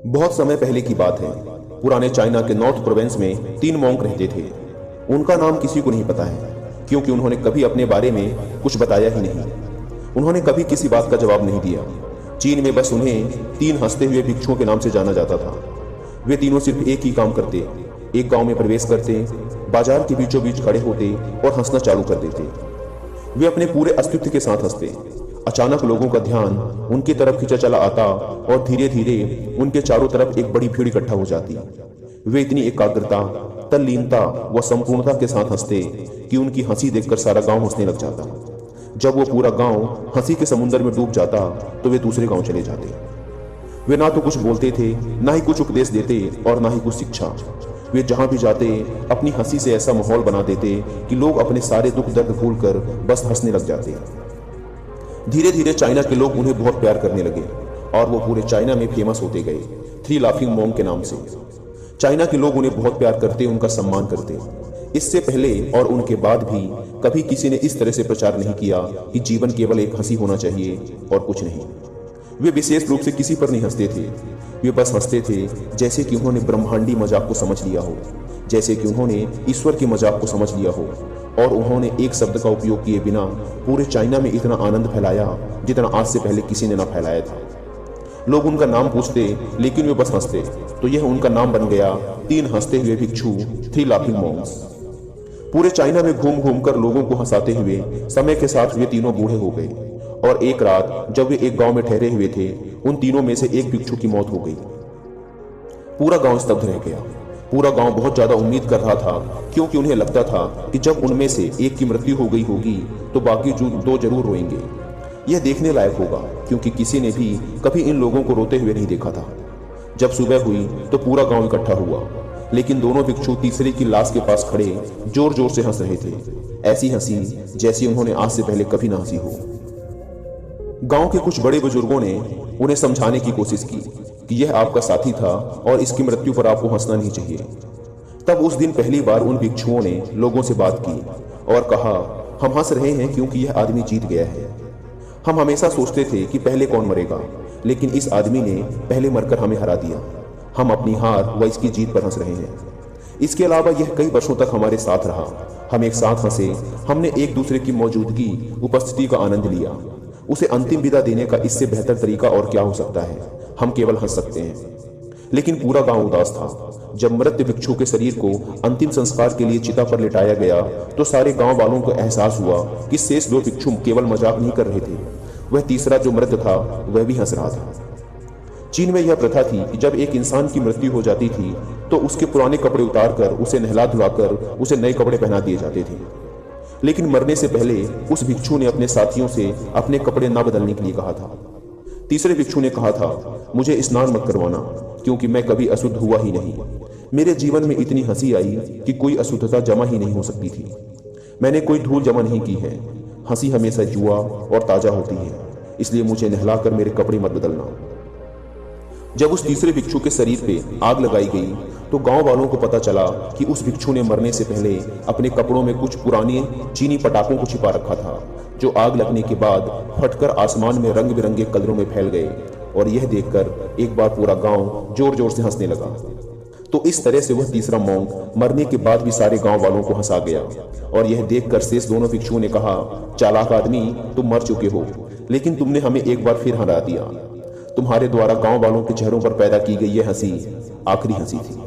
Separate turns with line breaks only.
बहुत समय पहले की बात है। पुराने चाइना के नॉर्थ प्रोविंस में 3 मॉन्क रहते थे। उनका नाम किसी को नहीं पता है, क्योंकि उन्होंने कभी अपने बारे में कुछ बताया ही नहीं। उन्होंने कभी किसी बात का जवाब नहीं दिया। चीन में बस उन्हें 3 हंसते हुए भिक्षुओं के नाम से जाना जाता था। वे तीनों सिर्फ एक ही काम करते, एक गांव में प्रवेश करते, बाजार के बीचों बीच खड़े होते और हंसना चालू कर देते। वे अपने पूरे अस्तित्व के साथ हंसते। अचानक लोगों का ध्यान उनकी तरफ खींचा चला आता और धीरे धीरे उनके चारों तरफ एक बड़ी भीड़ इकट्ठा हो जाती। वे इतनी एकाग्रता, तल्लीनता व संपूर्णता के साथ हंसते कि उनकी हंसी देखकर सारा गांव हंसने लग जाता। जब वो पूरा गांव हंसी के समुद्र में डूब जाता तो वे दूसरे गांव चले जाते। वे ना तो कुछ बोलते थे, ना ही कुछ उपदेश देते और ना ही कुछ शिक्षा। वे जहां भी जाते अपनी हंसी से ऐसा माहौल बना देते कि लोग अपने सारे दुख दर्द भूलकर बस हंसने लग जाते। धीरे धीरे चाइना के लोग उन्हें बहुत प्यार करने लगे और वो पूरे चाइना में फेमस होते गए, 3 लाफिंग मॉन्क के नाम से। चाइना के लोग उन्हें बहुत प्यार करते, उनका सम्मान करते। इससे पहले और उनके बाद भी कभी किसी ने इस तरह से प्रचार नहीं किया कि जीवन केवल एक हंसी होना चाहिए और कुछ नहीं। वे विशेष रूप से किसी पर नहीं हंसते थे। वे बस हंसते थे जैसे कि उन्होंने ब्रह्मांडी मजाक को समझ लिया हो, जैसे कि उन्होंने ईश्वर के मजाक को समझ लिया हो। और उन्होंने एक शब्द का उपयोग किए बिना पूरे चाइना में इतना आनंद फैलाया जितना आज से पहले किसी ने ना फैलाया था। लोग उनका नाम पूछते, लेकिन वे बस हंसते। तो यह उनका नाम बन गया, 3 हंसते हुए भिक्षु, 3 लाफिंग मॉन्क्स। पूरे चाइना में घूम घूम कर लोगों को हंसाते हुए समय के साथ वे तीनों बूढ़े हो गए। और एक रात जब वे एक गांव में ठहरे हुए थे, उन तीनों में से एक भिक्षु की मौत हो गई। पूरा गांव स्तब्ध रह गया। पूरा गांव बहुत ज्यादा उम्मीद कर रहा था, क्योंकि उन्हें लगता था कि जब उनमें से एक की मृत्यु हो गई होगी तो बाकी जो 2 जरूर रोएंगे। यह देखने लायक होगा, क्योंकि किसी ने भी कभी इन लोगों को रोते हुए नहीं देखा था। जब सुबह हुई तो पूरा गांव इकट्ठा हुआ, लेकिन दोनों भिक्षु तीसरे की लाश के पास खड़े जोर जोर से हंस रहे थे। ऐसी हंसी जैसी उन्होंने आज से पहले कभी ना हंसी हो। गांव के कुछ बड़े बुजुर्गों ने उन्हें समझाने की कोशिश की कि यह आपका साथी था और इसकी मृत्यु पर आपको हंसना नहीं चाहिए। तब उस दिन पहली बार उन भिक्षुओं ने लोगों से बात की और कहा, हम हंस रहे हैं क्योंकि यह आदमी जीत गया है। हम हमेशा सोचते थे कि पहले कौन मरेगा, लेकिन इस आदमी ने पहले मरकर हमें हरा दिया। हम अपनी हार व इसकी जीत पर हंस रहे हैं। इसके अलावा यह कई वर्षों तक हमारे साथ रहा। हम एक साथ हंसे, हमने एक दूसरे की मौजूदगी, उपस्थिति का आनंद लिया। उसे अंतिम विदा देने का इससे बेहतर तरीका और क्या हो सकता है। हम केवल हंस सकते हैं। लेकिन पूरा गांव उदास था। जब मृत भिक्षु के शरीर को अंतिम संस्कार के लिए चिता पर लिटाया गया तो सारे गांव वालों को एहसास हुआ कि शेष 2 भिक्षु केवल मजाक नहीं कर रहे थे, वह तीसरा जो मृत था वह भी हंस रहा था। चीन में यह प्रथा थी कि जब एक इंसान की मृत्यु हो जाती थी तो उसके पुराने कपड़े उतारकर उसे नहला धुलाकर उसे नए कपड़े पहना दिए जाते थे। लेकिन मरने से पहले उस भिक्षु ने अपने साथियों से अपने कपड़े न बदलने के लिए कहा था। तीसरे भिक्षु ने कहा था, मुझे स्नान मत करवाना, क्योंकि मैं कभी अशुद्ध हुआ ही नहीं। मेरे जीवन में इतनी हंसी आई कि कोई अशुद्धता जमा ही नहीं हो सकती थी। मैंने कोई धूल जमा नहीं की है। हंसी हमेशा जुआ और ताजा होती है, इसलिए मुझे नहलाकर मेरे कपड़े मत बदलना। जब उस तीसरे भिक्षु के शरीर पे आग लगाई गई तो गांव वालों को पता चला कि उस भिक्षु ने मरने से पहले अपने कपड़ों में कुछ पुराने चीनी पटाखों को छिपा रखा था, जो आग लगने के बाद फटकर आसमान में रंग बिरंगे कलरों में फैल गए। और यह देखकर एक बार पूरा गांव जोर जोर से हंसने लगा। तो इस तरह से वह तीसरा मॉन्क मरने के बाद भी सारे गांव वालों को हंसा गया। और यह देखकर शेष दोनों भिक्षुओं ने कहा, चालाक आदमी, तुम मर चुके हो, लेकिन तुमने हमें एक बार फिर हरा दिया। तुम्हारे द्वारा गांव वालों के चेहरों पर पैदा की गई यह हंसी आखिरी हंसी थी।